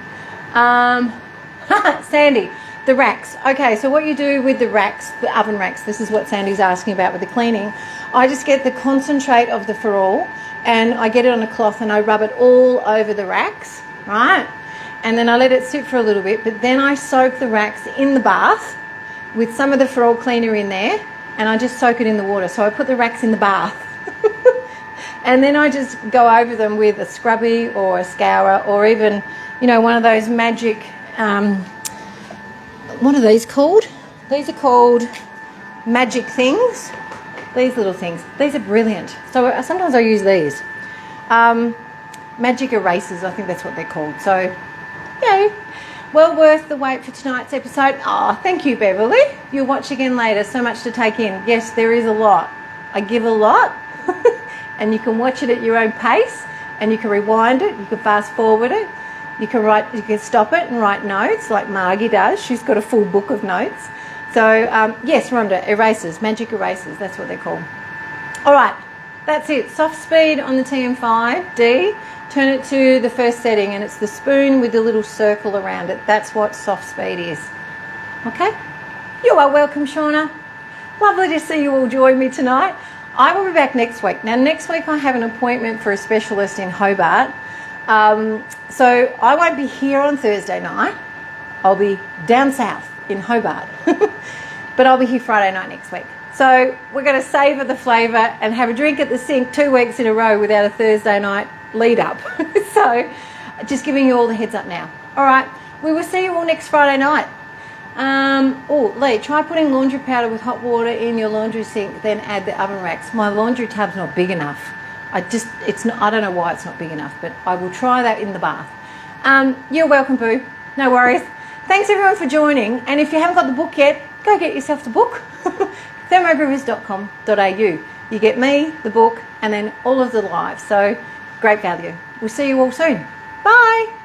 Sandy, the racks. Okay, so what you do with the racks, the oven racks, this is what Sandy's asking about with the cleaning. I just get the concentrate of the ferrule and I get it on a cloth and I rub it all over the racks, right? And then I let it sit for a little bit, but then I soak the racks in the bath with some of the ferrule cleaner in there, and I just soak it in the water. So I put the racks in the bath. And then I just go over them with a scrubby or a scourer or even, you know, one of those magic, what are these called? These are called magic things. These little things. These are brilliant. So sometimes I use these. Magic erasers, I think that's what they're called. So, you know, well worth the wait for tonight's episode. Oh, thank you, Beverly. You'll watch again later. So much to take in. Yes, there is a lot. I give a lot. And you can watch it at your own pace, and you can rewind it, you can fast forward it, you can stop it and write notes like Margie does. She's got a full book of notes. So yes, Rhonda, erasers, magic erasers, that's what they're called. All right, that's it. Soft speed on the TM5D. Turn it to the first setting, and it's the spoon with the little circle around it. That's what soft speed is. Okay? You are welcome, Shauna. Lovely to see you all join me tonight. I will be back next week. Now, next week I have an appointment for a specialist in Hobart. So I won't be here on Thursday night. I'll be down south in Hobart. But I'll be here Friday night next week. So we're going to savour the flavour and have a drink at the sink 2 weeks in a row without a Thursday night lead up. So just giving you all the heads up now. All right. We will see you all next Friday night. Lee, try putting laundry powder with hot water in your laundry sink, then add the oven racks. My laundry tub's not big enough. I don't know why it's not big enough, but I will try that in the bath. You're welcome, Boo. No worries. Thanks everyone for joining. And if you haven't got the book yet, go get yourself the book. Thermogroovers.com.au. You get me, the book, and then all of the lives. So great value. We'll see you all soon. Bye.